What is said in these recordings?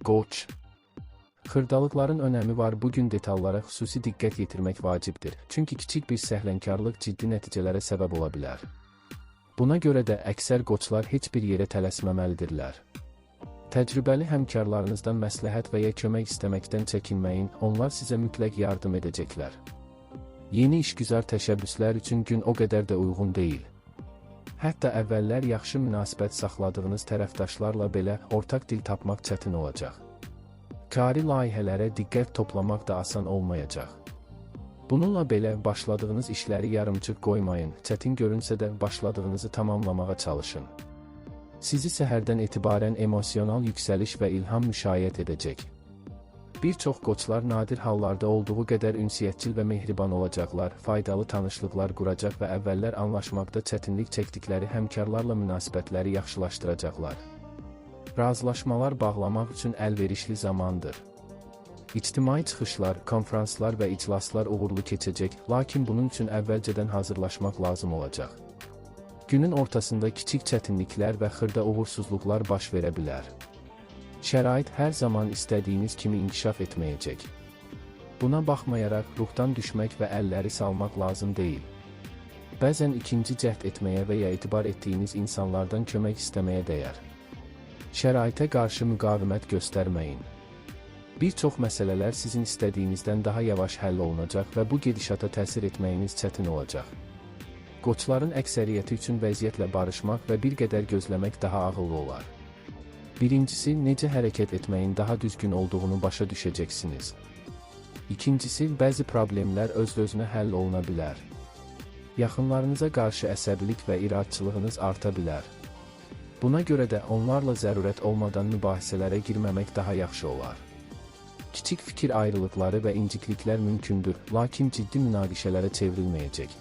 Qoç. Xırdalıqların önəmi var. Bugün detallara xüsusi diqqət yetirmək vacibdir. Çünki kiçik bir səhlənkarlıq ciddi nəticələrə səbəb ola bilər. Buna görə də əksər qoçlar heç bir yerə tələsməməlidirlər. Təcrübəli həmkarlarınızdan məsləhət və ya kömək istəməkdən çəkinməyin, onlar sizə mütləq yardım edəcəklər. Yeni işgüzar təşəbbüslər üçün gün o qədər də uyğun deyil. Hətta əvvəllər yaxşı münasibət saxladığınız tərəfdaşlarla belə ortaq dil tapmaq çətin olacaq. Kari layihələrə diqqət toplamaq da asan olmayacaq. Bununla belə başladığınız işləri yarımçıq qoymayın, çətin görünsə də başladığınızı tamamlamağa çalışın. Sizi səhərdən etibarən emosional yüksəliş və ilham müşayiət edəcək. Bir çox qoçlar nadir hallarda olduğu qədər ünsiyyətçil və mehriban olacaqlar, faydalı tanışlıqlar quracaq və əvvəllər anlaşmaqda çətinlik çəkdikləri həmkarlarla münasibətləri yaxşılaşdıracaqlar. Razılaşmalar bağlamaq üçün əlverişli zamandır. İctimai çıxışlar, konfranslar və iclaslar uğurlu keçəcək, lakin bunun üçün əvvəlcədən hazırlaşmaq lazım olacaq. Günün ortasında kiçik çətinliklər və xırda uğursuzluqlar baş verə bilər. Şərait hər zaman istədiyiniz kimi inkişaf etməyəcək. Buna baxmayaraq ruhdan düşmək və əlləri salmaq lazım deyil. Bəzən ikinci cəhd etməyə və ya etibar etdiyiniz insanlardan kömək istəməyə dəyər. Şəraitə qarşı müqavimət göstərməyin. Bir çox məsələlər sizin istədiyinizdən daha yavaş həll olunacaq və bu gedişata təsir etməyiniz çətin olacaq. Qoçların əksəriyyəti üçün vəziyyətlə barışmaq və bir qədər gözləmək daha ağıllı olar. Birincisi, necə hərəkət etməyin daha düzgün olduğunu başa düşəcəksiniz. İkincisi, bəzi problemlər öz-özünə həll oluna bilər. Yaxınlarınıza qarşı əsəbilik və iradçılığınız arta bilər. Buna görə də onlarla zərurət olmadan mübahisələrə girməmək daha yaxşı olar. Kiçik fikir ayrılıqları və incikliklər mümkündür, lakin ciddi münaqişələrə çevrilməyəcək.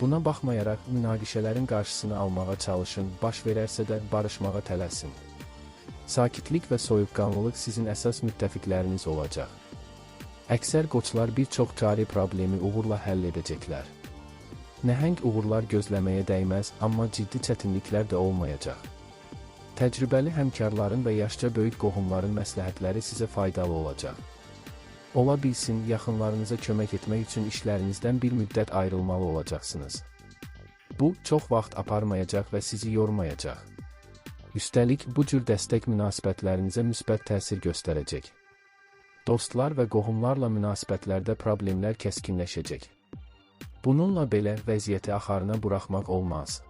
Buna baxmayaraq, münaqişələrin qarşısını almağa çalışın, baş verərsə də barışmağa tələsin. Sakitlik və soyuqqanlılıq sizin əsas müttəfiqləriniz olacaq. Əksər qoçlar bir çox cari problemi uğurla həll edəcəklər. Nəhəng uğurlar gözləməyə dəyməz, amma ciddi çətinliklər də olmayacaq. Təcrübəli həmkarların və yaşca böyük qohumların məsləhətləri sizə faydalı olacaq. Ola bilsin, yaxınlarınıza kömək etmək üçün işlərinizdən bir müddət ayrılmalı olacaqsınız. Bu, çox vaxt aparmayacaq və sizi yormayacaq. Üstəlik, bu cür dəstək münasibətlərinizə müsbət təsir göstərəcək. Dostlar və qohumlarla münasibətlərdə problemlər kəskinləşəcək. Bununla belə, vəziyyəti axarına buraxmaq olmaz.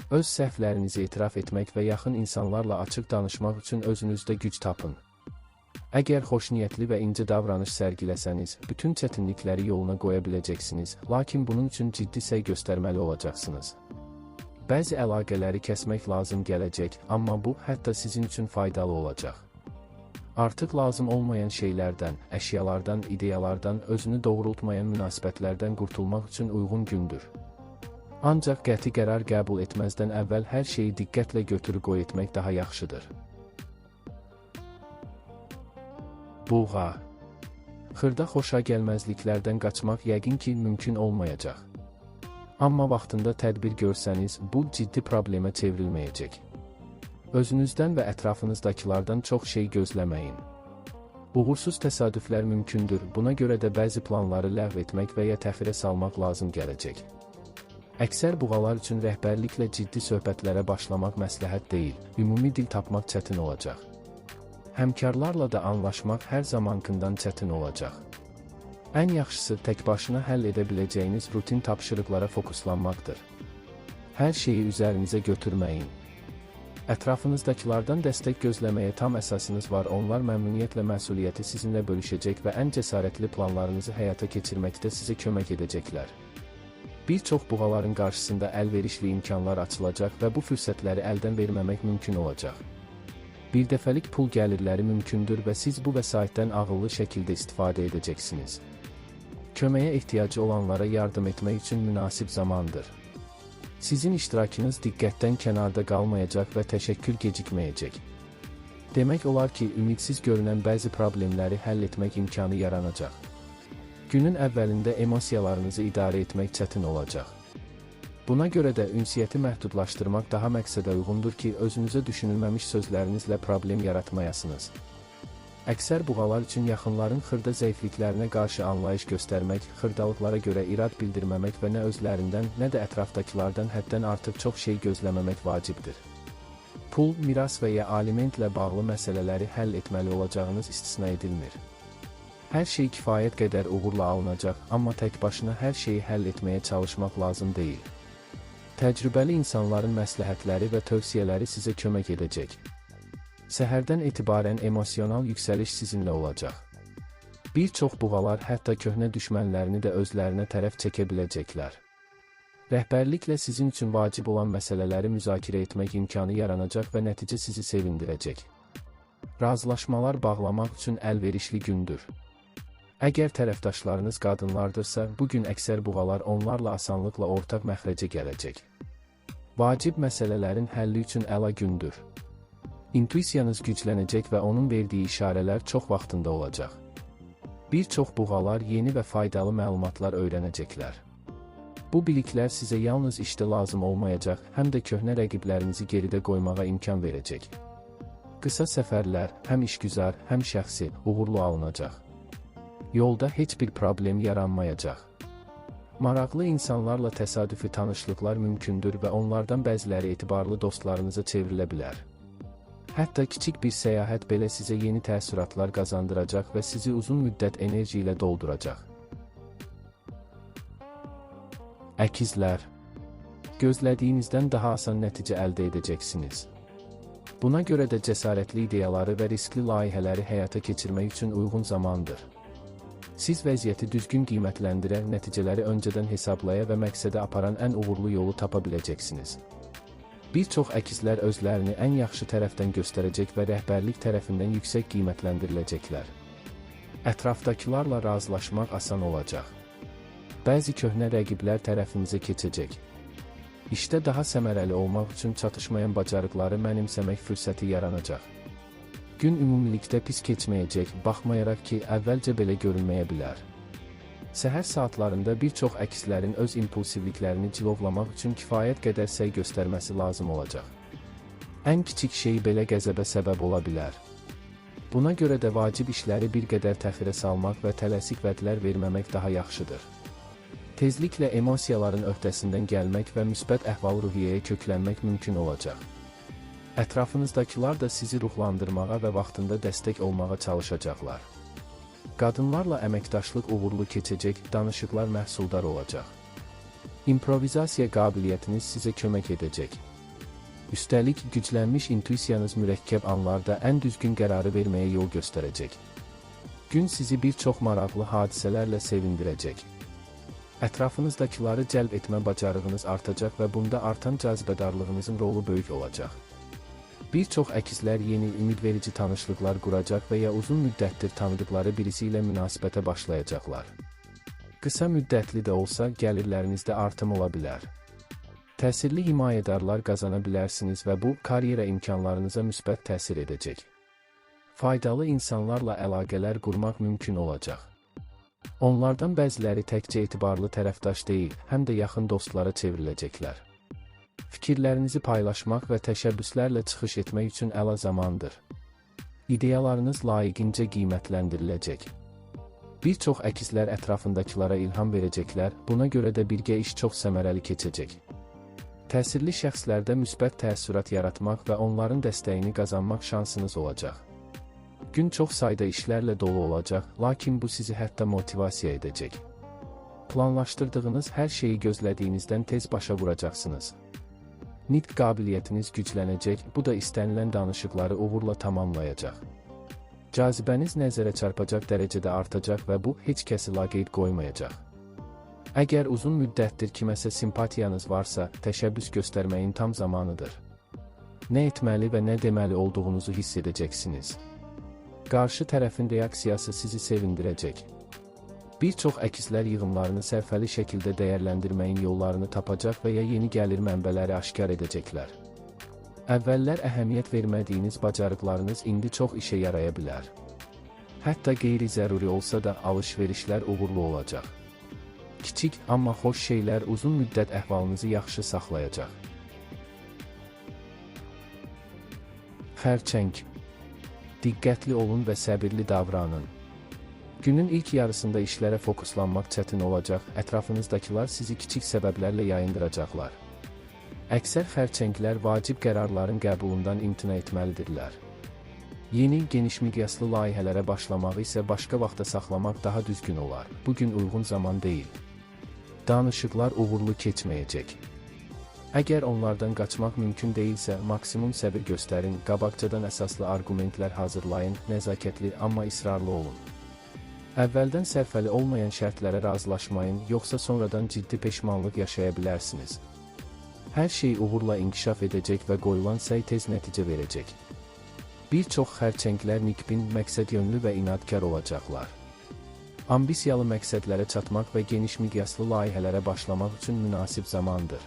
Öz səhvlərinizi etiraf etmək və yaxın insanlarla açıq danışmaq üçün özünüzdə güc tapın. Əgər xoşniyyətli və incə davranış sərgiləsəniz, bütün çətinlikləri yoluna qoya biləcəksiniz, lakin bunun üçün ciddi səy göstərməli olacaqsınız. Bəzi əlaqələri kəsmək lazım gələcək, amma bu, hətta sizin üçün faydalı olacaq. Artıq lazım olmayan şeylərdən, əşyalardan, ideyalardan, özünü doğrultmayan münasibətlərdən qurtulmaq üçün uyğun gündür. Ancaq qəti qərar qəbul etməzdən əvvəl hər şeyi diqqətlə götür-qoy etmək daha yaxşıdır. Buğa. Xırda xoşagəlməzliklərdən qaçmaq yəqin ki, mümkün olmayacaq. Amma vaxtında tədbir görsəniz, bu ciddi problemə çevrilməyəcək. Özünüzdən və ətrafınızdakilardan çox şey gözləməyin. Uğursuz təsadüflər mümkündür, buna görə də bəzi planları ləğv etmək və ya təxirə salmaq lazım gələcək. Əksər buğalar üçün rəhbərliklə ciddi söhbətlərə başlamaq məsləhət deyil, ümumi dil tapmaq çətin olacaq. Həmkarlarla da anlaşmaq hər zamankından çətin olacaq. Ən yaxşısı tək başına həll edə biləcəyiniz rutin tapşırıqlara fokuslanmaqdır. Hər şeyi üzərinizə götürməyin. Ətrafınızdakilardan dəstək gözləməyə tam əsasınız var, onlar məmnuniyyətlə məsuliyyəti sizinlə bölüşəcək və ən cəsarətli planlarınızı həyata keçirməkdə sizə kömək edəcəklər. Bir çox buğaların qarşısında əlverişli imkanlar açılacaq və bu fürsətləri əldən verməmək mümkün olacaq. Bir dəfəlik pul gəlirləri mümkündür və siz bu vəsaitdən ağıllı şəkildə istifadə edəcəksiniz. Köməyə ehtiyacı olanlara yardım etmək üçün münasib zamandır. Sizin iştirakınız diqqətdən kənarda qalmayacaq və təşəkkür gecikməyəcək. Demək olar ki, ümidsiz görünən bəzi problemləri həll etmək imkanı yaranacaq. Günün əvvəlində emosiyalarınızı idarə etmək çətin olacaq. Buna görə də ünsiyyəti məhdudlaşdırmaq daha məqsədə uyğundur ki, özünüzə düşünülməmiş sözlərinizlə problem yaratmayasınız. Əksər buğalar üçün yaxınların xırda zəifliklərinə qarşı anlayış göstərmək, xırdalıqlara görə irad bildirməmək və nə özlərindən, nə də ətrafdakılardan həddən artıq çox şey gözləməmək vacibdir. Pul, miras və ya alimentlə bağlı məsələləri həll etməli olacağınız istisna edilmir. Hər şey kifayət qədər uğurla alınacaq, amma tək başına hər şeyi həll etməyə çalışmaq lazım deyil. Təcrübəli insanların məsləhətləri və tövsiyələri sizə kömək edəcək. Səhərdən etibarən emosional yüksəliş sizinlə olacaq. Bir çox buğalar hətta köhnə düşmənlərini də özlərinə tərəf çəkə biləcəklər. Rəhbərliklə sizin üçün vacib olan məsələləri müzakirə etmək imkanı yaranacaq və nəticə sizi sevindirəcək. Razılaşmalar bağlamaq üçün əlverişli gündür. Əgər tərəfdaşlarınız qadınlardırsa, bugün əksər buğalar onlarla asanlıqla ortaq məxrəcə gələcək. Vacib məsələlərin həlli üçün əla gündür. İntuisiyanız güclənəcək və onun verdiyi işarələr çox vaxtında olacaq. Bir çox buğalar yeni və faydalı məlumatlar öyrənəcəklər. Bu biliklər sizə yalnız işdə lazım olmayacaq, həm də köhnə rəqiblərinizi geridə qoymağa imkan verəcək. Qısa səfərlər, həm işgüzar, həm şəxsi, uğurlu alınacaq. Yolda heç bir problem yaranmayacaq. Maraqlı insanlarla təsadüfi tanışlıqlar mümkündür və onlardan bəziləri etibarlı dostlarınıza çevrilə bilər. Hətta kiçik bir səyahət belə sizə yeni təəssüratlar qazandıracaq və sizi uzun müddət enerji ilə dolduracaq. Əkizlər. Gözlədiyinizdən daha asan nəticə əldə edəcəksiniz. Buna görə də cəsarətli ideyaları və riskli layihələri həyata keçirmək üçün uyğun zamandır. Siz vəziyyəti düzgün qiymətləndirə, nəticələri öncədən hesablaya və məqsədə aparan ən uğurlu yolu tapa biləcəksiniz. Bir çox əkizlər özlərini ən yaxşı tərəfdən göstərəcək və rəhbərlik tərəfindən yüksək qiymətləndiriləcəklər. Ətrafdakılarla razılaşmaq asan olacaq. Bəzi köhnə rəqiblər tərəfinizə keçəcək. İşdə daha səmərəli olmaq üçün çatışmayan bacarıqları mənimsəmək fürsəti yaranacaq. Gün ümumilikdə pis keçməyəcək, baxmayaraq ki, əvvəlcə belə görünməyə bilər. Səhər saatlarında bir çox əkizlərin öz impulsivliklərini cilovlamaq üçün kifayət qədər səy göstərməsi lazım olacaq. Ən kiçik şey belə qəzəbə səbəb ola bilər. Buna görə də vacib işləri bir qədər təxirə salmaq və tələsik vədlər verməmək daha yaxşıdır. Tezliklə emosiyaların öhdəsindən gəlmək və müsbət əhval-ruhiyyəyə köklənmək mümkün olacaq. Ətrafınızdakılar da sizi ruhlandırmağa və vaxtında dəstək olmağa çalışacaqlar. Qadınlarla əməkdaşlıq uğurlu keçəcək, danışıqlar məhsuldar olacaq. İmprovizasiya qabiliyyətiniz sizə kömək edəcək. Üstəlik, güclənmiş intuisiyanız mürəkkəb anlarda ən düzgün qərarı verməyə yol göstərəcək. Gün sizi bir çox maraqlı hadisələrlə sevindirəcək. Ətrafınızdakıları cəlb etmə bacarığınız artacaq və bunda artan cazibədarlığınızın rolu böyük olacaq. Bir çox əkizlər yeni, ümidverici tanışlıqlar quracaq və ya uzun müddətdir tanıdıqları birisi ilə münasibətə başlayacaqlar. Qısa müddətli də olsa, gəlirlərinizdə artım ola bilər. Təsirli himayədarlar qazana bilərsiniz və bu, karyera imkanlarınıza müsbət təsir edəcək. Faydalı insanlarla əlaqələr qurmaq mümkün olacaq. Onlardan bəziləri təkcə etibarlı tərəfdaş deyil, həm də yaxın dostlara çevriləcəklər. Fikirlərinizi paylaşmaq və təşəbbüslərlə çıxış etmək üçün əla zamandır. İdeyalarınız layiqincə qiymətləndiriləcək. Bir çox əkizlər ətrafındakılara ilham verəcəklər, buna görə də birgə iş çox səmərəli keçəcək. Təsirli şəxslərdə müsbət təəssürat yaratmaq və onların dəstəyini qazanmaq şansınız olacaq. Gün çox sayda işlərlə dolu olacaq, lakin bu sizi hətta motivasiya edəcək. Planlaşdırdığınız hər şeyi gözlədiyinizdən tez başa vuracaqsınız. Nitq qabiliyyətiniz güclənəcək, bu da istənilən danışıqları uğurla tamamlayacaq. Cazibəniz nəzərə çarpacaq dərəcədə artacaq və bu, heç kəsi laqeyd qoymayacaq. Əgər uzun müddətdir kiməsə simpatiyanız varsa, təşəbbüs göstərməyin tam zamanıdır. Nə etməli və nə deməli olduğunuzu hiss edəcəksiniz. Qarşı tərəfin reaksiyası sizi sevindirəcək. Bir çox əkizlər yığımlarını sərfəli şəkildə dəyərləndirməyin yollarını tapacaq və ya yeni gəlir mənbələri aşkar edəcəklər. Əvvəllər əhəmiyyət vermədiyiniz bacarıqlarınız indi çox işə yaraya bilər. Hətta qeyri-zəruri olsa da alış-verişlər uğurlu olacaq. Kiçik, amma xoş şeylər uzun müddət əhvalınızı yaxşı saxlayacaq. Xərçəng. Diqqətli olun və səbirli davranın. Günün ilk yarısında işlərə fokuslanmaq çətin olacaq, ətrafınızdakılar sizi kiçik səbəblərlə yayındıracaqlar. Əksər xərçənglər vacib qərarların qəbulundan imtina etməlidirlər. Yeni, geniş miqyaslı layihələrə başlamağı isə başqa vaxta saxlamaq daha düzgün olar. Bugün uyğun zaman deyil. Danışıqlar uğurlu keçməyəcək. Əgər onlardan qaçmaq mümkün deyilsə, maksimum səbir göstərin, qabaqcadan əsaslı arqumentlər hazırlayın, nəzakətli, amma israrlı olun. Əvvəldən sərfəli olmayan şərtlərə razılaşmayın, yoxsa sonradan ciddi peşmanlıq yaşaya bilərsiniz. Hər şey uğurla inkişaf edəcək və qoyulan səy tez nəticə verəcək. Bir çox xərçənglər nikbin, məqsədyönlü və inadkar olacaqlar. Ambisiyalı məqsədlərə çatmaq və geniş miqyaslı layihələrə başlamaq üçün münasib zamandır.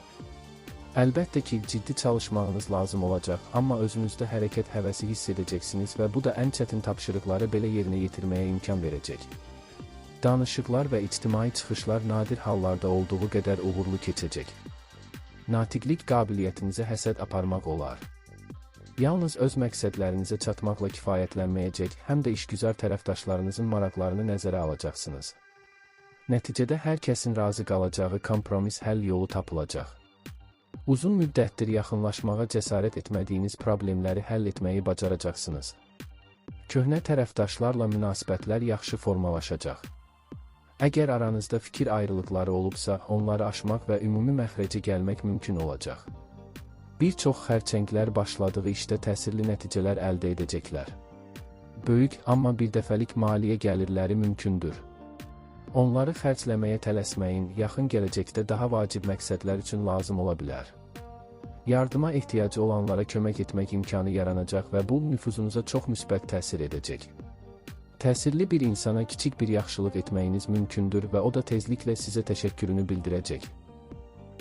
Əlbəttə ki, ciddi çalışmağınız lazım olacaq, amma özünüzdə hərəkət həvəsi hiss edəcəksiniz və bu da ən çətin tapşırıqları belə yerinə yetirməyə imkan verəcək. Danışıqlar və ictimai çıxışlar nadir hallarda olduğu qədər uğurlu keçəcək. Natiqlik qabiliyyətinizə həsəd aparmaq olar. Yalnız öz məqsədlərinizə çatmaqla kifayətlənməyəcək, həm də işgüzar tərəfdaşlarınızın maraqlarını nəzərə alacaqsınız. Nəticədə hər kəsin razı qalacağı kompromis həll yolu tapılacaq. Uzun müddətdir yaxınlaşmağa cəsarət etmədiyiniz problemləri həll etməyi bacaracaqsınız. Köhnə tərəfdaşlarla münasibətlər yaxşı formalaşacaq. Əgər aranızda fikir ayrılıqları olubsa, onları aşmaq və ümumi məxrəcə gəlmək mümkün olacaq. Bir çox xərçənglər başladığı işdə təsirli nəticələr əldə edəcəklər. Böyük, amma birdəfəlik maliyyə gəlirləri mümkündür. Onları xərcləməyə tələsməyin, yaxın gələcəkdə daha vacib məqsədlər üçün lazım ola bilər. Yardıma ehtiyacı olanlara kömək etmək imkanı yaranacaq və bu nüfuzunuza çox müsbət təsir edəcək. Təsirli bir insana kiçik bir yaxşılıq etməyiniz mümkündür və o da tezliklə sizə təşəkkürünü bildirəcək.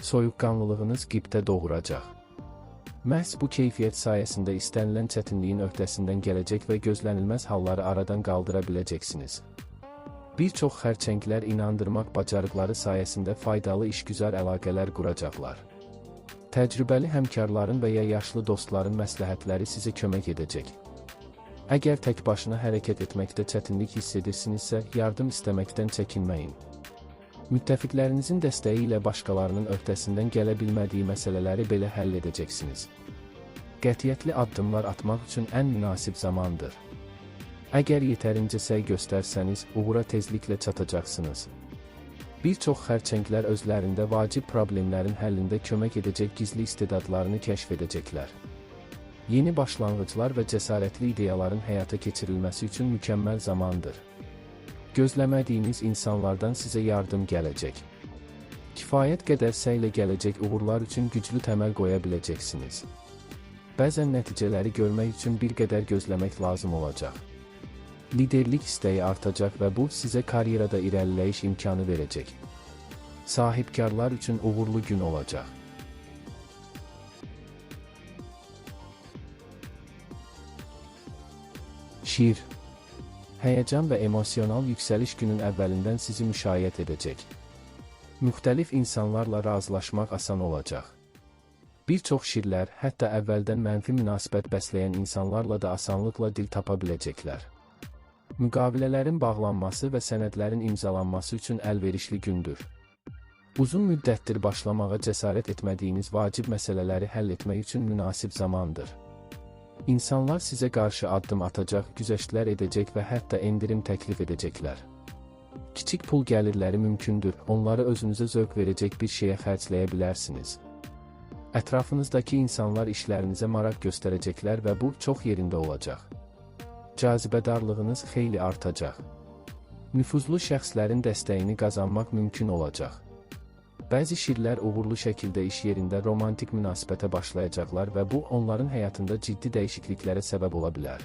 Soyuqqanlılığınız qibtə doğuracaq. Məhz bu keyfiyyət sayəsində istənilən çətinliyin öhdəsindən gələcək və gözlənilməz halları aradan qaldıra biləcəksiniz. Bir çox xərçənglər inandırmaq bacarıqları sayəsində faydalı işgüzar əlaqələr quracaqlar. Təcrübəli həmkarların və ya yaşlı dostların məsləhətləri sizə kömək edəcək. Əgər tək başına hərəkət etməkdə çətinlik hiss edirsinizsə, yardım istəməkdən çəkinməyin. Müttəfiqlərinizin dəstəyi ilə başqalarının öhdəsindən gələ bilmədiyi məsələləri belə həll edəcəksiniz. Qətiyyətli addımlar atmaq üçün ən münasib zamandır. Əgər yetərincə səy göstərsəniz, uğura tezliklə çatacaqsınız. Bir çox xərçənglər özlərində vacib problemlərin həllində kömək edəcək gizli istedadlarını kəşf edəcəklər. Yeni başlanğıclar və cəsarətli ideyaların həyata keçirilməsi üçün mükəmməl zamandır. Gözləmədiyiniz insanlardan sizə yardım gələcək. Kifayət qədər səylə gələcək uğurlar üçün güclü təməl qoya biləcəksiniz. Bəzən nəticələri görmək üçün bir qədər gözləmək lazım olacaq. Liderlik istəyi artacaq və bu sizə karyerada irəliləyiş imkanı verəcək. Sahibkarlar üçün uğurlu gün olacaq. Şir. Həyəcan və emosional yüksəliş günün əvvəlindən sizi müşayiət edəcək. Müxtəlif insanlarla razılaşmaq asan olacaq. Bir çox şirlər, hətta əvvəldən mənfi münasibət bəsləyən insanlarla da asanlıqla dil tapa biləcəklər. Müqavilələrin bağlanması və sənədlərin imzalanması üçün əlverişli gündür. Uzun müddətdir başlamağa cəsarət etmədiyiniz vacib məsələləri həll etmək üçün münasib zamandır. İnsanlar sizə qarşı addım atacaq, güzəştlər edəcək və hətta endirim təklif edəcəklər. Kiçik pul gəlirləri mümkündür, onları özünüzə zövq verəcək bir şeyə xərcləyə bilərsiniz. Ətrafınızdakı insanlar işlərinizə maraq göstərəcəklər və bu çox yerində olacaq. Cazibədarlığınız xeyli artacaq. Nüfuzlu şəxslərin dəstəyini qazanmaq mümkün olacaq. Bəzi şirlər uğurlu şəkildə iş yerində romantik münasibətə başlayacaqlar və bu onların həyatında ciddi dəyişikliklərə səbəb ola bilər.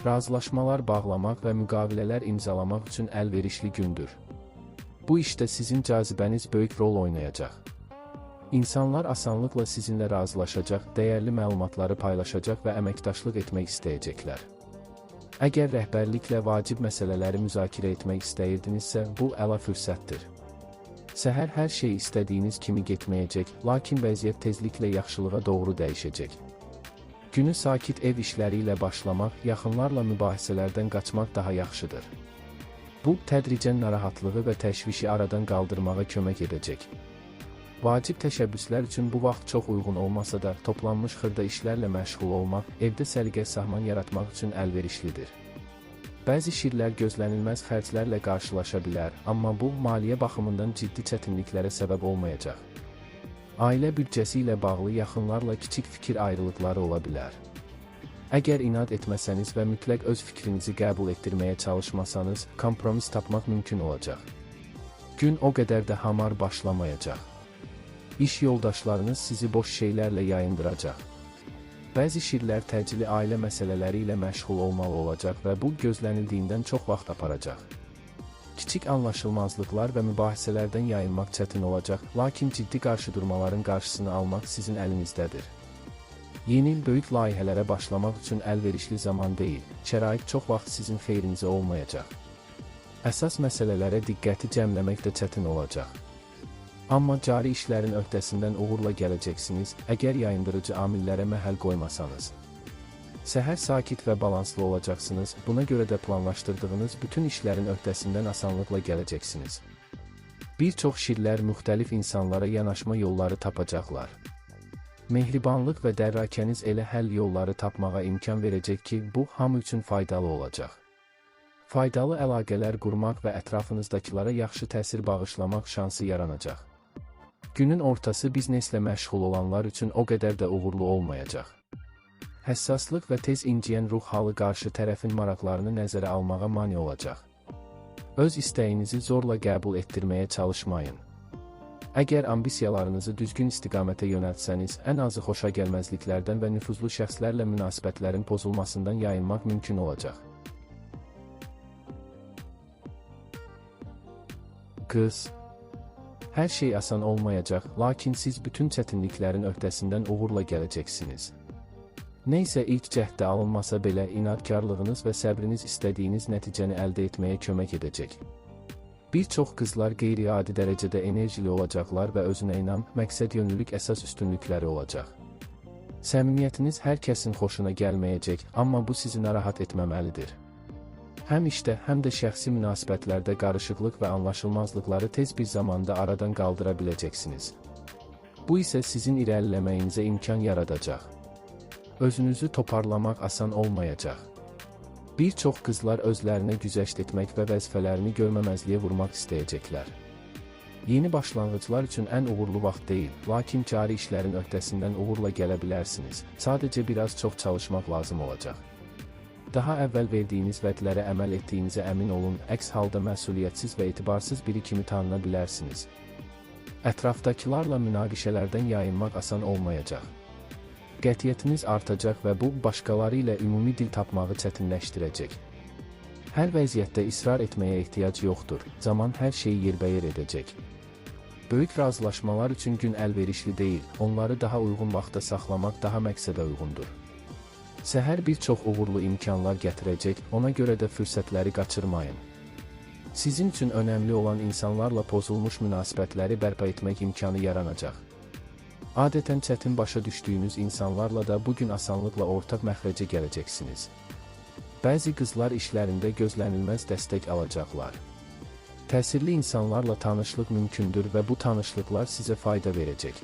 Razılaşmalar bağlamaq və müqavilələr imzalamaq üçün əlverişli gündür. Bu işdə sizin cazibəniz böyük rol oynayacaq. İnsanlar asanlıqla sizinlə razılaşacaq, dəyərli məlumatları paylaşacaq və əməkdaşlıq etmək istəyəcəklər. Əgər rəhbərliklə vacib məsələləri müzakirə etmək istəyirdinizsə, bu əla fürsətdir. Səhər hər şey istədiyiniz kimi getməyəcək, lakin vəziyyət tezliklə yaxşılığa doğru dəyişəcək. Günü sakit ev işləri ilə başlamaq, yaxınlarla mübahisələrdən qaçmaq daha yaxşıdır. Bu, tədricən narahatlığı və təşvişi aradan qaldırmağa kömək edəcək. Vacib təşəbbüslər üçün bu vaxt çox uyğun olmasa da, toplanmış xırda işlərlə məşğul olmaq, evdə səliqə-sahman yaratmaq üçün əlverişlidir. Bəzi şirlər gözlənilməz xərclərlə qarşılaşa bilər, amma bu, maliyyə baxımından ciddi çətinliklərə səbəb olmayacaq. Ailə büdcəsi ilə bağlı yaxınlarla kiçik fikir ayrılıqları ola bilər. Əgər inad etməsəniz və mütləq öz fikrinizi qəbul etdirməyə çalışmasanız, kompromis tapmaq mümkün olacaq. Gün o qədər də hamar başlamayacaq. İş yoldaşlarınız sizi boş şeylərlə yayındıracaq. Bəzi şirlər təcili ailə məsələləri ilə məşğul olmalı olacaq və bu, gözlənildiyindən çox vaxt aparacaq. Kiçik anlaşılmazlıqlar və mübahisələrdən yayınmaq çətin olacaq, lakin ciddi qarşıdurmaların qarşısını almaq sizin əlinizdədir. Yeni il böyük layihələrə başlamaq üçün əlverişli zaman deyil, şərait çox vaxt sizin xeyrinizə olmayacaq. Əsas məsələlərə diqqəti cəmləmək də çətin olacaq. Amma cari işlərin öhdəsindən uğurla gələcəksiniz, əgər yayındırıcı amillərə məhəl qoymasanız. Səhər sakit və balanslı olacaqsınız, buna görə də planlaşdırdığınız bütün işlərin öhdəsindən asanlıqla gələcəksiniz. Bir çox şirlər müxtəlif insanlara yanaşma yolları tapacaqlar. Mehribanlıq və dərrakəniz elə həll yolları tapmağa imkan verəcək ki, bu, hamı üçün faydalı olacaq. Faydalı əlaqələr qurmaq və ətrafınızdakılara yaxşı təsir bağışlamaq şansı yaranacaq. Günün ortası bizneslə məşğul olanlar üçün o qədər də uğurlu olmayacaq. Həssaslıq və tez inciyən ruh halı qarşı tərəfin maraqlarını nəzərə almağa mane olacaq. Öz istəyinizi zorla qəbul etdirməyə çalışmayın. Əgər ambisiyalarınızı düzgün istiqamətə yönəltsəniz, ən azı xoşagəlməzliklərdən və nüfuzlu şəxslərlə münasibətlərin pozulmasından yayınmaq mümkün olacaq. Qız. Hər şey asan olmayacaq, lakin siz bütün çətinliklərin öhdəsindən uğurla gələcəksiniz. Nəysə ilk cəhdə alınmasa belə, inadkarlığınız və səbriniz istədiyiniz nəticəni əldə etməyə kömək edəcək. Bir çox qızlar qeyri-adi dərəcədə enerjili olacaqlar və özünə inam, məqsədyönlülük əsas üstünlükləri olacaq. Səmimiyyətiniz hər kəsin xoşuna gəlməyəcək, amma bu sizi narahat etməməlidir. Həm işdə, həm də şəxsi münasibətlərdə qarışıqlıq və anlaşılmazlıqları tez bir zamanda aradan qaldıra biləcəksiniz. Bu isə sizin irəliləməyinizə imkan yaradacaq. Özünüzü toparlamaq asan olmayacaq. Bir çox qızlar özlərinə güzəşt etmək və vəzifələrini görməməzliyə vurmaq istəyəcəklər. Yeni başlanğıclar üçün ən uğurlu vaxt deyil, lakin cari işlərin öhdəsindən uğurla gələ bilərsiniz. Sadəcə biraz çox çalışmaq lazım olacaq. Daha əvvəl verdiyiniz vədlərə əməl etdiyinizə əmin olun, əks halda məsuliyyətsiz və etibarsız biri kimi tanına bilərsiniz. Ətrafdakılarla münaqişələrdən yayınmaq asan olmayacaq. Qətiyyətiniz artacaq və bu, başqaları ilə ümumi dil tapmağı çətinləşdirəcək. Hər vəziyyətdə israr etməyə ehtiyac yoxdur, zaman hər şeyi yerbəyer edəcək. Böyük razılaşmalar üçün gün əlverişli deyil, onları daha uyğun vaxta saxlamaq daha məqsədə uyğundur. Səhər bir çox uğurlu imkanlar gətirəcək, ona görə də fürsətləri qaçırmayın. Sizin üçün önəmli olan insanlarla pozulmuş münasibətləri bərpa etmək imkanı yaranacaq. Adətən çətin başa düşdüyünüz insanlarla da bugün asanlıqla ortaq məxrəcə gələcəksiniz. Bəzi qızlar işlərində gözlənilməz dəstək alacaqlar. Təsirli insanlarla tanışlıq mümkündür və bu tanışlıqlar sizə fayda verəcək.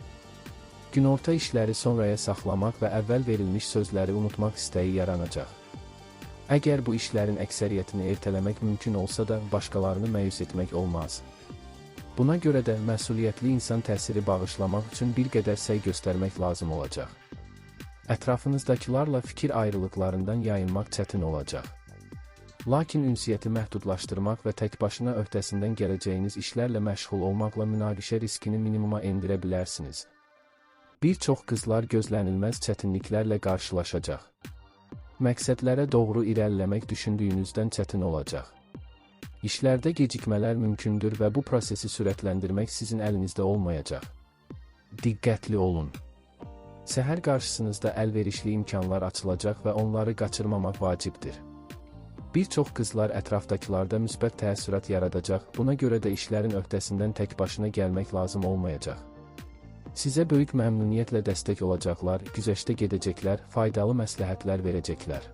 Günorta işləri sonraya saxlamaq və əvvəl verilmiş sözləri unutmaq istəyi yaranacaq. Əgər bu işlərin əksəriyyətini ertələmək mümkün olsa da, başqalarını məyus etmək olmaz. Buna görə də məsuliyyətli insan təsiri bağışlamaq üçün bir qədər səy göstərmək lazım olacaq. Ətrafınızdakılarla fikir ayrılıqlarından yayınmaq çətin olacaq. Lakin ünsiyyəti məhdudlaşdırmaq və təkbaşına öhdəsindən gələcəyiniz işlərlə məşğul olmaqla münaqişə riskini minimuma endirə bilərsiniz. Bir çox qızlar gözlənilməz çətinliklərlə qarşılaşacaq. Məqsədlərə doğru irəliləmək düşündüyünüzdən çətin olacaq. İşlərdə gecikmələr mümkündür və bu prosesi sürətləndirmək sizin əlinizdə olmayacaq. Diqqətli olun. Səhər qarşısınızda əlverişli imkanlar açılacaq və onları qaçırmamaq vacibdir. Bir çox qızlar ətrafdakılarda müsbət təəssürat yaradacaq, buna görə də işlərin öhdəsindən təkbaşına gəlmək lazım olmayacaq. Sizə böyük məmnuniyyətlə dəstək olacaqlar, güzəştə gedəcəklər, faydalı məsləhətlər verəcəklər.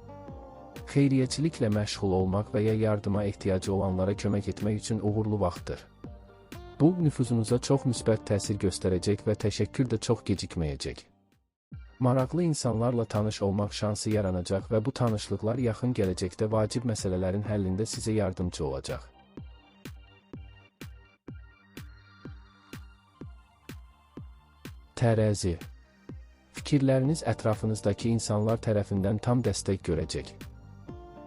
Xeyriyyəçiliklə məşğul olmaq və ya yardıma ehtiyacı olanlara kömək etmək üçün uğurlu vaxtdır. Bu, nüfuzunuza çox müsbət təsir göstərəcək və təşəkkür də çox gecikməyəcək. Maraqlı insanlarla tanış olmaq şansı yaranacaq və bu tanışlıqlar yaxın gələcəkdə vacib məsələlərin həllində sizə yardımcı olacaq. Tərəzi. Fikirləriniz ətrafınızdakı insanlar tərəfindən tam dəstək görəcək.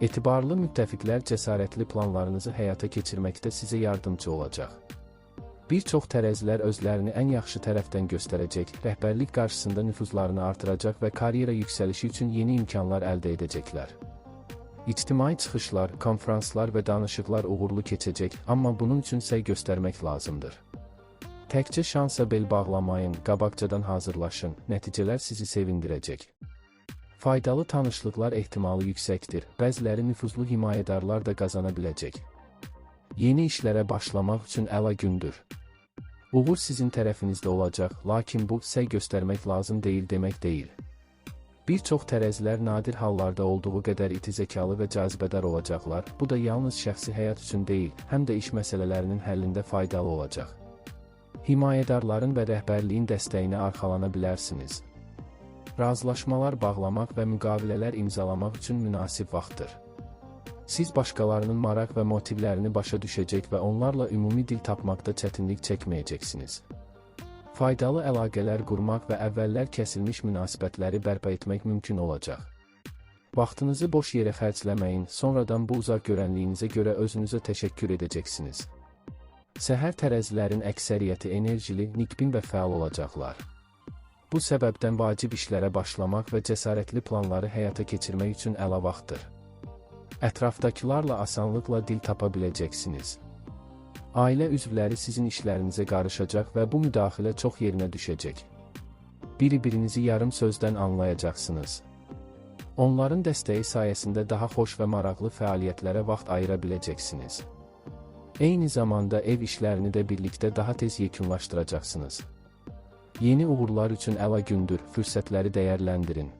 Etibarlı müttəfiqlər cəsarətli planlarınızı həyata keçirməkdə sizə yardımcı olacaq. Bir çox tərəzilər özlərini ən yaxşı tərəfdən göstərəcək, rəhbərlik qarşısında nüfuzlarını artıracaq və karyera yüksəlişi üçün yeni imkanlar əldə edəcəklər. İctimai çıxışlar, konfranslar və danışıqlar uğurlu keçəcək, amma bunun üçün səy göstərmək lazımdır. Təkcə şansa bel bağlamayın, qabaqcadan hazırlaşın, nəticələr sizi sevindirəcək. Faydalı tanışlıqlar ehtimalı yüksəkdir, bəziləri nüfuzlu himayədarlar da qazana biləcək. Yeni işlərə başlamaq üçün əla gündür. Uğur sizin tərəfinizdə olacaq, lakin bu, səy göstərmək lazım deyil demək deyil. Bir çox tərəzilər nadir hallarda olduğu qədər iti zəkalı və cazibədar olacaqlar, bu da yalnız şəxsi həyat üçün deyil, həm də iş məsələlərinin həllində faydalı olacaq. Himayədarların və rəhbərliyin dəstəyinə arxalana bilərsiniz. Razılaşmalar bağlamaq və müqavilələr imzalamaq üçün münasib vaxtdır. Siz başqalarının maraq və motivlərini başa düşəcək və onlarla ümumi dil tapmaqda çətinlik çəkməyəcəksiniz. Faydalı əlaqələr qurmaq və əvvəllər kəsilmiş münasibətləri bərpa etmək mümkün olacaq. Vaxtınızı boş yerə xərcləməyin, sonradan bu uzaq görənliyinizə görə özünüzə təşəkkür edəcəksiniz. Səhər tərəzilərin əksəriyyəti enerjili, nikbin və fəal olacaqlar. Bu səbəbdən vacib işlərə başlamaq və cəsarətli planları həyata keçirmək üçün əla vaxtdır. Ətrafdakılarla asanlıqla dil tapa biləcəksiniz. Ailə üzvləri sizin işlərinizə qarışacaq və bu müdaxilə çox yerinə düşəcək. Bir-birinizi yarım sözdən anlayacaqsınız. Onların dəstəyi sayəsində daha xoş və maraqlı fəaliyyətlərə vaxt ayıra biləcəksiniz. Eyni zamanda ev işlərini də birlikdə daha tez yekunlaşdıracaqsınız. Yeni uğurlar üçün əla gündür, fürsətləri dəyərləndirin.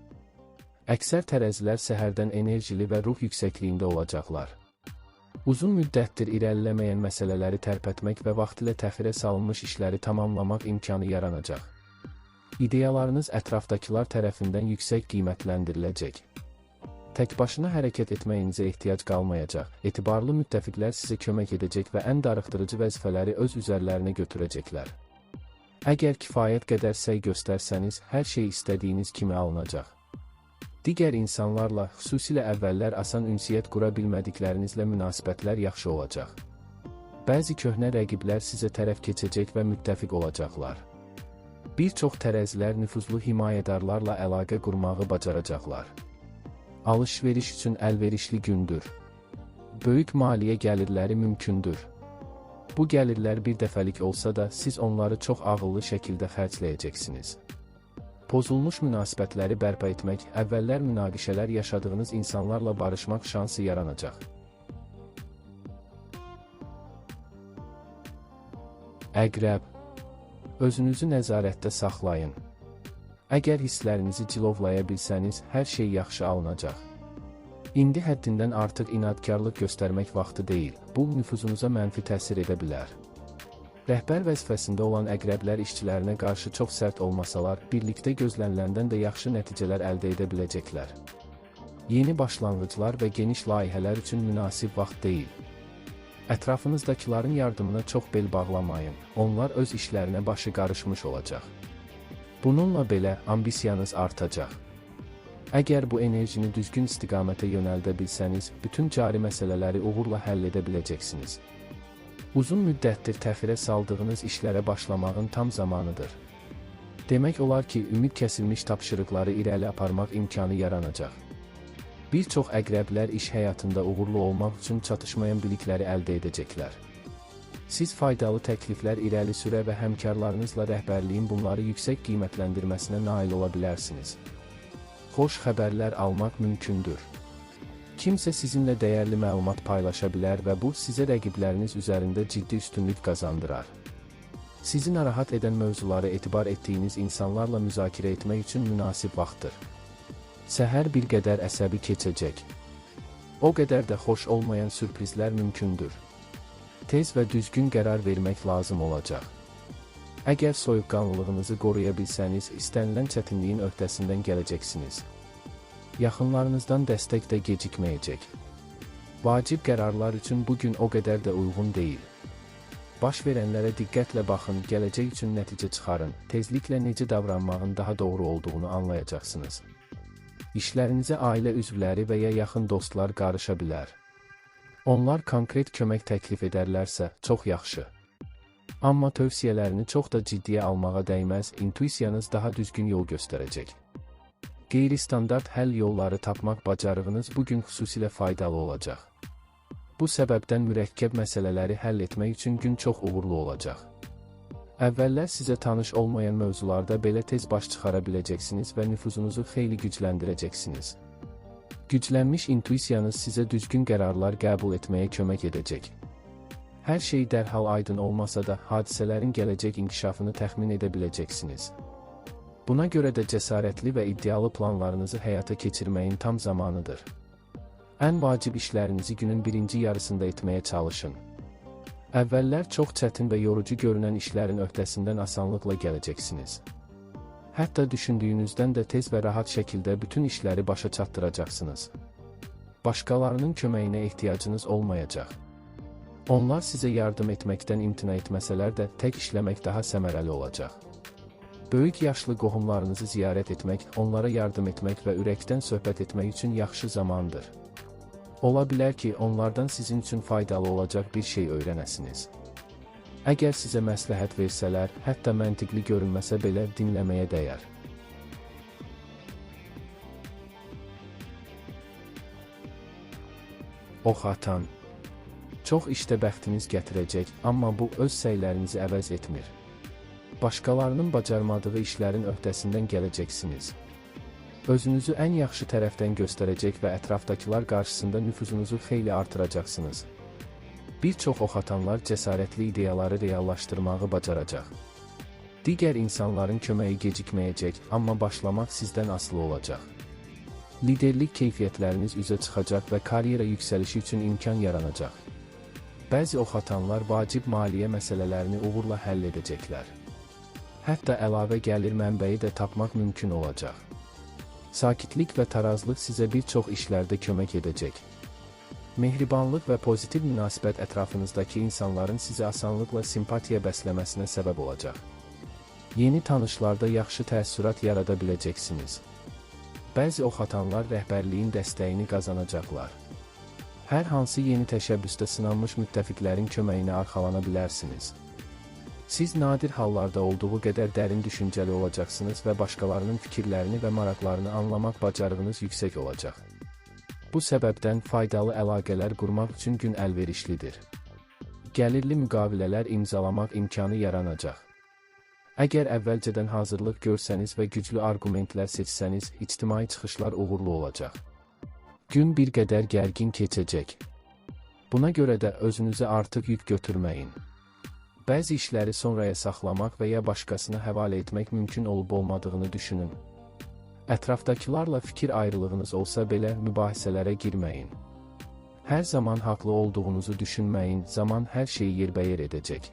Əksər tərəzilər səhərdən enerjili və ruh yüksəkliyində olacaqlar. Uzun müddətdir irəliləməyən məsələləri tərpətmək və vaxtilə təxirə salınmış işləri tamamlamaq imkanı yaranacaq. İdeyalarınız ətrafdakılar tərəfindən yüksək qiymətləndiriləcək. Tək başına hərəkət etməyinizə ehtiyac qalmayacaq, etibarlı müttəfiqlər sizə kömək edəcək və ən darıxdırıcı vəzifələri öz üzərlərinə götürəcəklər. Əgər kifayət qədər səy göstərsəniz, hər şey istədiyiniz kimi alınacaq. Digər insanlarla, xüsusilə əvvəllər asan ünsiyyət qura bilmədiklərinizlə münasibətlər yaxşı olacaq. Bəzi köhnə rəqiblər sizə tərəf keçəcək və müttəfiq olacaqlar. Bir çox tərəzilər nüfuzlu himayədarlarla əlaqə qurmağı bacaracaqlar. Alış-veriş üçün əlverişli gündür. Böyük maliyyə gəlirləri mümkündür. Bu gəlirlər bir dəfəlik olsa da, siz onları çox ağıllı şəkildə xərcləyəcəksiniz. Pozulmuş münasibətləri bərpa etmək, əvvəllər münaqişələr yaşadığınız insanlarla barışmaq şansı yaranacaq. Əqrəb. Özünüzü nəzarətdə saxlayın. Əgər hisslərinizi cilovlaya bilsəniz, hər şey yaxşı alınacaq. İndi həddindən artıq inadkarlıq göstərmək vaxtı deyil, bu nüfuzunuza mənfi təsir edə bilər. Rəhbər vəzifəsində olan əqrəblər işçilərinə qarşı çox sərt olmasalar, birlikdə gözləniləndən də yaxşı nəticələr əldə edə biləcəklər. Yeni başlanğıclar və geniş layihələr üçün münasib vaxt deyil. Ətrafınızdakıların yardımına çox bel bağlamayın, onlar öz işlərinə başı qarışmış olacaq. Bununla belə, ambisiyanız artacaq. Əgər bu enerjini düzgün istiqamətə yönəldə bilsəniz, bütün cari məsələləri uğurla həll edə biləcəksiniz. Uzun müddətdir təxirə saldığınız işlərə başlamağın tam zamanıdır. Demək olar ki, ümid kəsilmiş tapşırıqları irəli aparmaq imkanı yaranacaq. Bir çox əqrəblər iş həyatında uğurlu olmaq üçün çatışmayan bilikləri əldə edəcəklər. Siz faydalı təkliflər irəli sürə və həmkarlarınızla rəhbərliyin bunları yüksək qiymətləndirməsinə nail ola bilərsiniz. Xoş xəbərlər almaq mümkündür. Kimsə sizinlə dəyərli məlumat paylaşa bilər və bu, sizə rəqibləriniz üzərində ciddi üstünlük qazandırar. Sizi narahat edən mövzuları etibar etdiyiniz insanlarla müzakirə etmək üçün münasib vaxtdır. Səhər bir qədər əsəbi keçəcək. O qədər də xoş olmayan sürprizlər mümkündür. Tez və düzgün qərar vermək lazım olacaq. Əgər soyuqqanlılığınızı qoruya bilsəniz, istənilən çətinliyin öhdəsindən gələcəksiniz. Yaxınlarınızdan dəstək də gecikməyəcək. Vacib qərarlar üçün bugün o qədər də uyğun deyil. Baş verənlərə diqqətlə baxın, gələcək üçün nəticə çıxarın, tezliklə necə davranmağın daha doğru olduğunu anlayacaqsınız. İşlərinizə ailə üzvləri və ya yaxın dostlar qarışa bilər. Onlar konkret kömək təklif edərlərsə, çox yaxşı. Amma tövsiyələrini çox da ciddiyə almağa dəyməz, intuisiyanız daha düzgün yol göstərəcək. Qeyri-standart həll yolları tapmaq bacarığınız bugün xüsusilə faydalı olacaq. Bu səbəbdən mürəkkəb məsələləri həll etmək üçün gün çox uğurlu olacaq. Əvvəllər sizə tanış olmayan mövzularda belə tez baş çıxara biləcəksiniz və nüfuzunuzu xeyli gücləndirəcəksiniz. Güclənmiş intuisiyanız sizə düzgün qərarlar qəbul etməyə kömək edəcək. Hər şey dərhal aydın olmasa da, hadisələrin gələcək inkişafını təxmin edə biləcəksiniz. Buna görə də cəsarətli və iddialı planlarınızı həyata keçirməyin tam zamanıdır. Ən vacib işlərinizi günün birinci yarısında etməyə çalışın. Əvvəllər çox çətin və yorucu görünən işlərin öhdəsindən asanlıqla gələcəksiniz. Hətta düşündüyünüzdən də tez və rahat şəkildə bütün işləri başa çatdıracaqsınız. Başqalarının köməyinə ehtiyacınız olmayacaq. Onlar sizə yardım etməkdən imtina etməsələr də tək işləmək daha səmərəli olacaq. Böyük yaşlı qohumlarınızı ziyarət etmək, onlara yardım etmək və ürəkdən söhbət etmək üçün yaxşı zamandır. Ola bilər ki, onlardan sizin üçün faydalı olacaq bir şey öyrənəsiniz. Əgər sizə məsləhət versələr, hətta məntiqli görünməsə belə dinləməyə dəyər. Ox atan. Çox işdə bəxtiniz gətirəcək, amma bu öz səylərinizi əvəz etmir. Başqalarının bacarmadığı işlərin öhdəsindən gələcəksiniz. Özünüzü ən yaxşı tərəfdən göstərəcək və ətrafdakılar qarşısında nüfuzunuzu xeyli artıracaqsınız. Bir çox ox atanlar cəsarətli ideyaları reallaşdırmağı bacaracaq. Digər insanların köməyi gecikməyəcək, amma başlamaq sizdən asılı olacaq. Liderlik keyfiyyətləriniz üzə çıxacaq və karyera yüksəlişi üçün imkan yaranacaq. Bəzi ox atanlar vacib maliyyə məsələlərini uğurla həll edəcəklər. Hətta əlavə gəlir mənbəyi də tapmaq mümkün olacaq. Sakitlik və tarazlıq sizə bir çox işlərdə kömək edəcək. Mehribanlıq və pozitiv münasibət ətrafınızdakı insanların sizə asanlıqla simpatiya bəsləməsinə səbəb olacaq. Yeni tanışlarda yaxşı təəssürat yarada biləcəksiniz. Bəzi ox atanlar rəhbərliyin dəstəyini qazanacaqlar. Hər hansı yeni təşəbbüsdə sınanmış müttəfiqlərin köməyinə arxalana bilərsiniz. Siz nadir hallarda olduğu qədər dərin düşüncəli olacaqsınız və başqalarının fikirlərini və maraqlarını anlamaq bacarığınız yüksək olacaq. Bu səbəbdən faydalı əlaqələr qurmaq üçün gün əlverişlidir. Gəlirli müqavilələr imzalamaq imkanı yaranacaq. Əgər əvvəlcədən hazırlıq görsəniz və güclü arqumentlər seçsəniz, ictimai çıxışlar uğurlu olacaq. Gün bir qədər gərgin keçəcək. Buna görə də özünüzə artıq yük götürməyin. Bəzi işləri sonraya saxlamaq və ya başqasına həvalə etmək mümkün olub-olmadığını düşünün. Ətrafdakılarla fikir ayrılığınız olsa belə mübahisələrə girməyin. Hər zaman haqlı olduğunuzu düşünməyin, zaman hər şeyi yerbəyer edəcək.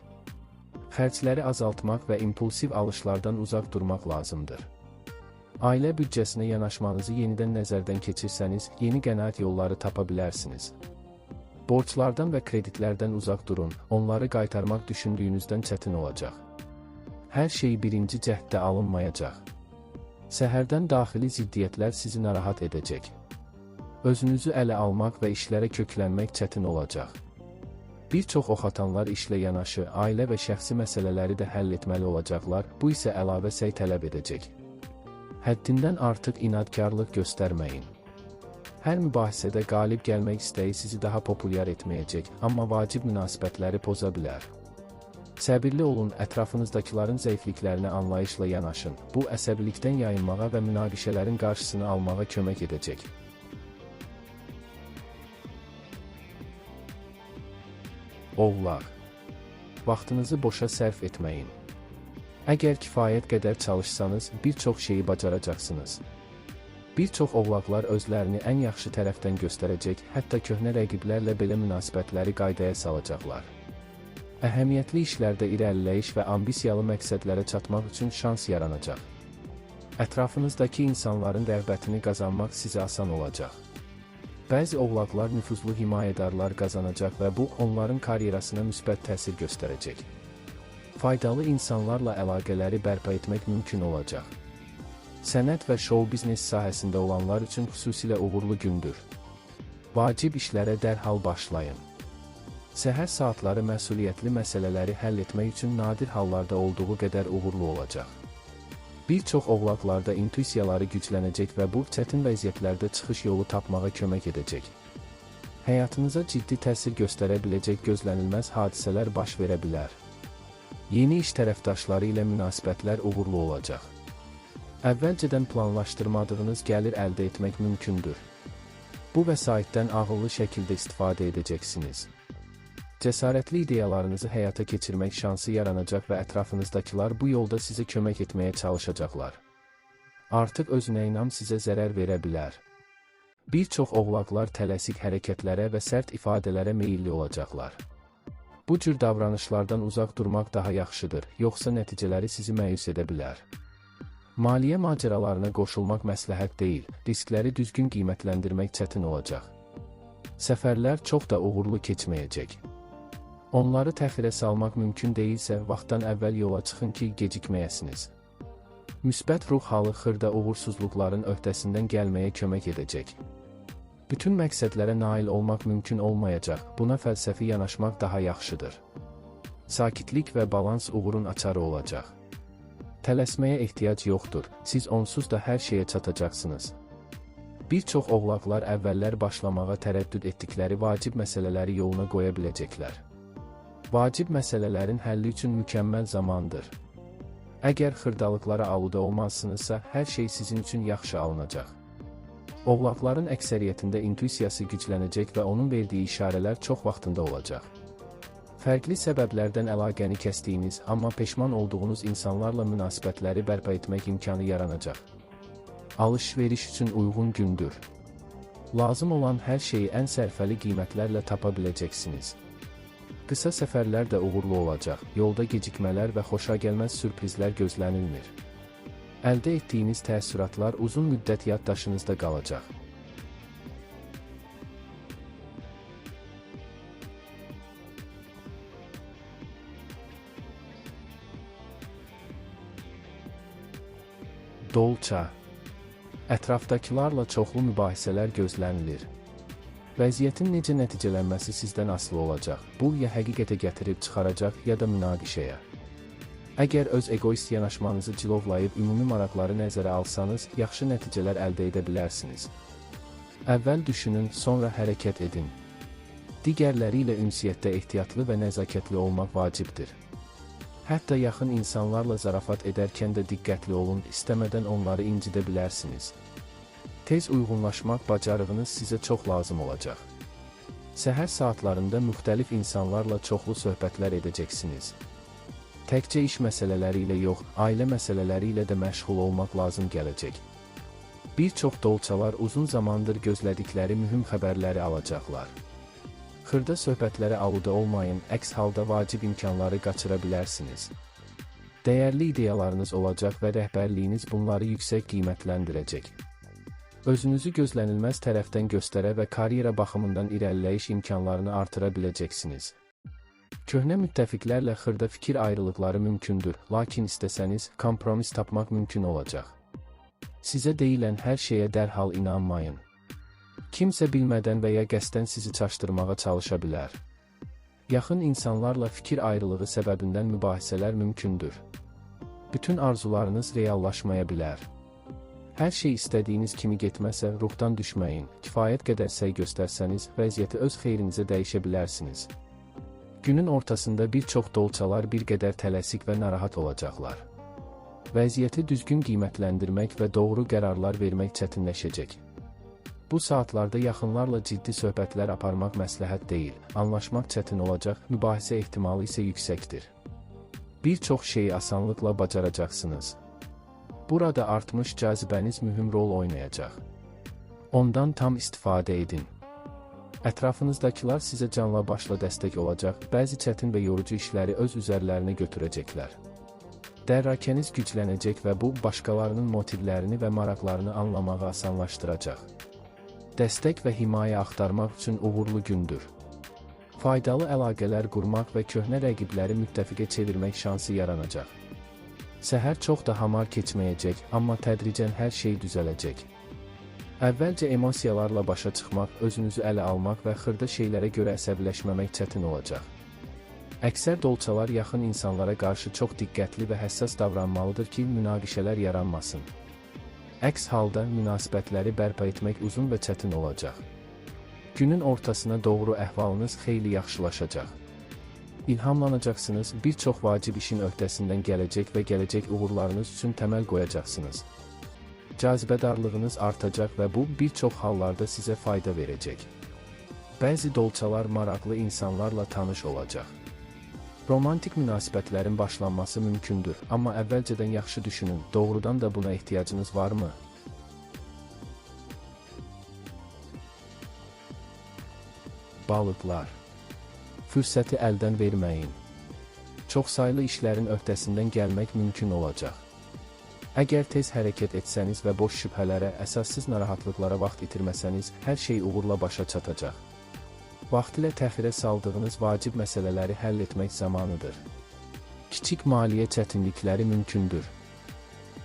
Xərcləri azaltmaq və impulsiv alışlardan uzaq durmaq lazımdır. Ailə büdcəsinə yanaşmanızı yenidən nəzərdən keçirsəniz, yeni qənaət yolları tapa bilərsiniz. Borclardan və kreditlərdən uzaq durun, onları qaytarmaq düşündüyünüzdən çətin olacaq. Hər şey birinci cəhddə alınmayacaq. Səhərdən daxili ziddiyyətlər sizi narahat edəcək. Özünüzü ələ almaq və işlərə köklənmək çətin olacaq. Bir çox ox atanlar işlə yanaşı, ailə və şəxsi məsələləri də həll etməli olacaqlar, bu isə əlavə səy tələb edəcək. Həddindən artıq inadkarlıq göstərməyin. Hər mübahisədə qalib gəlmək istəyi sizi daha populyar etməyəcək, amma vacib münasibətləri poza bilər. Səbirli olun, ətrafınızdakıların zəifliklərinə anlayışla yanaşın. Bu, əsəbilikdən yayınmağa və münaqişələrin qarşısını almağa kömək edəcək. Oğlar, vaxtınızı boşa sərf etməyin. Əgər kifayət qədər çalışsanız, bir çox şeyi bacaracaqsınız. Bir çox oğlaqlar özlərini ən yaxşı tərəfdən göstərəcək, hətta köhnə rəqiblərlə belə münasibətləri qaydaya salacaqlar. Əhəmiyyətli işlərdə irəliləyiş və ambisiyalı məqsədlərə çatmaq üçün şans yaranacaq. Ətrafınızdakı insanların rəğbətini qazanmaq sizə asan olacaq. Bəzi oğlaqlar nüfuzlu himayədarlar qazanacaq və bu, onların karyerasına müsbət təsir göstərəcək. Faydalı insanlarla əlaqələri bərpa etmək mümkün olacaq. Sənət və şou-biznes sahəsində olanlar üçün xüsusilə uğurlu gündür. Vacib işlərə dərhal başlayın. Səhər saatları məsuliyyətli məsələləri həll etmək üçün nadir hallarda olduğu qədər uğurlu olacaq. Bir çox oğlaqlarda intuisiyaları güclənəcək və bu, çətin vəziyyətlərdə çıxış yolu tapmağa kömək edəcək. Həyatınıza ciddi təsir göstərə biləcək gözlənilməz hadisələr baş verə bilər. Yeni iş tərəfdaşları ilə münasibətlər uğurlu olacaq. Əvvəlcədən planlaşdırmadığınız gəlir əldə etmək mümkündür. Bu vəsaitdən ağıllı şəkildə istifadə edəcəksiniz. Cəsarətli ideyalarınızı həyata keçirmək şansı yaranacaq və ətrafınızdakılar bu yolda sizə kömək etməyə çalışacaqlar. Artıq özünə inam sizə zərər verə bilər. Bir çox oğlaqlar tələsik hərəkətlərə və sərt ifadələrə meyilli olacaqlar. Bu cür davranışlardan uzaq durmaq daha yaxşıdır, yoxsa nəticələri sizi məyus edə bilər. Maliyyə macəralarına qoşulmaq məsləhət deyil, riskləri düzgün qiymətləndirmək çətin olacaq. Səfərlər çox da uğurlu keçməyəcək. Onları təxirə salmaq mümkün deyilsə, vaxtdan əvvəl yola çıxın ki, gecikməyəsiniz. Müsbət ruh halı xırda uğursuzluqların öhdəsindən gəlməyə kömək edəcək. Bütün məqsədlərə nail olmaq mümkün olmayacaq, buna fəlsəfi yanaşmaq daha yaxşıdır. Sakitlik və balans uğurun açarı olacaq. Tələsməyə ehtiyac yoxdur, siz onsuz da hər şeyə çatacaqsınız. Bir çox oğlaqlar əvvəllər başlamağa tərəddüd etdikləri vacib məsələləri yoluna qoya biləcəklər. Vacib məsələlərin həlli üçün mükəmməl zamandır. Əgər xırdalıqlara aludə olmazsınızsa, hər şey sizin üçün yaxşı alınacaq. Oğlaqların əksəriyyətində intuisiyası güclənəcək və onun verdiyi işarələr çox vaxtında olacaq. Fərqli səbəblərdən əlaqəni kəsdiyiniz, amma peşman olduğunuz insanlarla münasibətləri bərpa etmək imkanı yaranacaq. Alış-veriş üçün uyğun gündür. Lazım olan hər şeyi ən sərfəli qiymətlərlə tapa biləcəksiniz. Qısa səfərlər də uğurlu olacaq, yolda gecikmələr və xoşagəlməz sürprizlər gözlənilmir. Əldə etdiyiniz təəssüratlar uzun müddət yaddaşınızda qalacaq. Dolça. Ətrafdakılarla çoxlu mübahisələr gözlənilir. Vəziyyətin necə nəticələnməsi sizdən asılı olacaq. Bu, ya həqiqətə gətirib çıxaracaq, ya da münaqişəyə. Əgər öz egoist yanaşmanızı cilovlayıb ümumi maraqları nəzərə alsanız, yaxşı nəticələr əldə edə bilərsiniz. Əvvəl düşünün, sonra hərəkət edin. Digərləri ilə ünsiyyətdə ehtiyatlı və nəzakətli olmaq vacibdir. Hətta yaxın insanlarla zarafat edərkən də diqqətli olun, istəmədən onları incidə bilərsiniz. Tez uyğunlaşmaq bacarığınız sizə çox lazım olacaq. Səhər saatlarında müxtəlif insanlarla çoxlu söhbətlər edəcəksiniz. Təkcə iş məsələləri ilə yox, ailə məsələləri ilə də məşğul olmaq lazım gələcək. Bir çox dolçalar uzun zamandır gözlədikləri mühüm xəbərləri alacaqlar. Xırda söhbətlərə aludə olmayın, əks halda vacib imkanları qaçıra bilərsiniz. Dəyərli ideyalarınız olacaq və rəhbərliyiniz bunları yüksək qiymətləndirəcək. Özünüzü gözlənilməz tərəfdən göstərə və karyera baxımından irəliləyiş imkanlarını artıra biləcəksiniz. Köhnə müttəfiqlərlə xırda fikir ayrılıqları mümkündür, lakin istəsəniz, kompromis tapmaq mümkün olacaq. Sizə deyilən hər şeyə dərhal inanmayın. Kimsə bilmədən və ya qəsdən sizi çaşdırmağa çalışa bilər. Yaxın insanlarla fikir ayrılığı səbəbindən mübahisələr mümkündür. Bütün arzularınız reallaşmaya bilər. Hər şey istədiyiniz kimi getməsə, ruhdan düşməyin, kifayət qədər səy göstərsəniz, vəziyyəti öz xeyrinizə dəyişə bilərsiniz. Günün ortasında bir çox dolçalar bir qədər tələsik və narahat olacaqlar. Vəziyyəti düzgün qiymətləndirmək və doğru qərarlar vermək çətinləşəcək. Bu saatlarda yaxınlarla ciddi söhbətlər aparmaq məsləhət deyil, anlaşmaq çətin olacaq, mübahisə ehtimalı isə yüksəkdir. Bir çox şeyi asanlıqla bacaracaqsınız. Burada artmış cazibəniz mühüm rol oynayacaq. Ondan tam istifadə edin. Ətrafınızdakılar sizə canla başla dəstək olacaq, bəzi çətin və yorucu işləri öz üzərlərinə götürəcəklər. Dərrakəniz güclənəcək və bu, başqalarının motivlərini və maraqlarını anlamağı asanlaşdıracaq. Dəstək və himayə axtarmaq üçün uğurlu gündür. Faydalı əlaqələr qurmaq və köhnə rəqibləri müttəfiqə çevirmək şansı yaranacaq. Səhər çox da hamar keçməyəcək, amma tədricən hər şey düzələcək. Əvvəlcə emosiyalarla başa çıxmaq, özünüzü ələ almaq və xırda şeylərə görə əsəbiləşməmək çətin olacaq. Əksər dolçalar yaxın insanlara qarşı çox diqqətli və həssas davranmalıdır ki, münaqişələr yaranmasın. Əks halda münasibətləri bərpa etmək uzun və çətin olacaq. Günün ortasına doğru əhvalınız xeyli yaxşılaşacaq. İlhamlanacaqsınız, bir çox vacib işin öhdəsindən gələcək və gələcək uğurlarınız üçün təməl qoyacaqsınız. Cazibədarlığınız artacaq və bu, bir çox hallarda sizə fayda verəcək. Bəzi dolçalar maraqlı insanlarla tanış olacaq. Romantik münasibətlərin başlanması mümkündür, amma əvvəlcədən yaxşı düşünün, doğrudan da buna ehtiyacınız varmı? Balıqlar. Fürsəti əldən verməyin. Çoxsaylı işlərin öhdəsindən gəlmək mümkün olacaq. Əgər tez hərəkət etsəniz və boş şübhələrə, əsassız narahatlıqlara vaxt itirməsəniz, hər şey uğurla başa çatacaq. Vaxtilə təxirə saldığınız vacib məsələləri həll etmək zamanıdır. Kiçik maliyyə çətinlikləri mümkündür.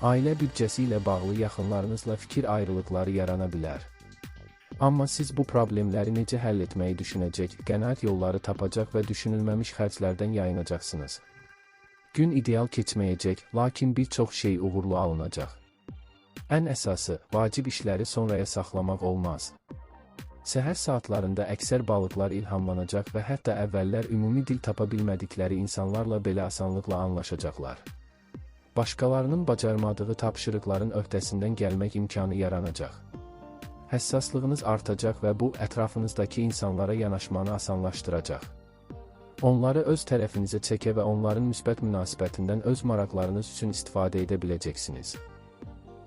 Ailə büdcəsi ilə bağlı yaxınlarınızla fikir ayrılıqları yarana bilər. Amma siz bu problemləri necə həll etməyi düşünəcək, qənaət yolları tapacaq və düşünülməmiş xərclərdən yayınacaqsınız. Gün ideal keçməyəcək, lakin bir çox şey uğurlu alınacaq. Ən əsası, vacib işləri sonraya saxlamaq olmaz. Səhər saatlarında əksər balıqlar ilhamlanacaq və hətta əvvəllər ümumi dil tapa bilmədikləri insanlarla belə asanlıqla anlaşacaqlar. Başqalarının bacarmadığı tapşırıqların öhdəsindən gəlmək imkanı yaranacaq. Həssaslığınız artacaq və bu, ətrafınızdakı insanlara yanaşmanı asanlaşdıracaq. Onları öz tərəfinizə çəkə və onların müsbət münasibətindən öz maraqlarınız üçün istifadə edə biləcəksiniz.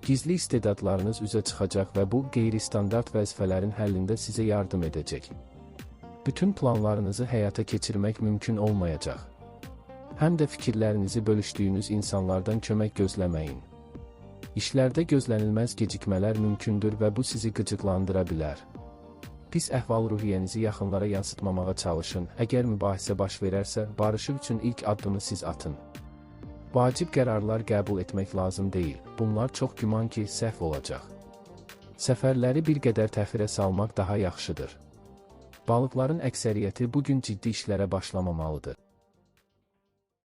Gizli istedadlarınız üzə çıxacaq və bu, qeyri-standart vəzifələrin həllində sizə yardım edəcək. Bütün planlarınızı həyata keçirmək mümkün olmayacaq. Həm də fikirlərinizi bölüşdüyünüz insanlardan kömək gözləməyin. İşlərdə gözlənilməz gecikmələr mümkündür və bu sizi qıcıqlandıra bilər. Pis əhval-ruhiyyənizi yaxınlara yansıtmamağa çalışın. Əgər mübahisə baş verərsə, barışı üçün ilk addımı siz atın. Vacib qərarlar qəbul etmək lazım deyil. Bunlar çox güman ki, səhv olacaq. Səfərləri bir qədər təxirə salmaq daha yaxşıdır. Balıqların əksəriyyəti bugün ciddi işlərə başlamamalıdır.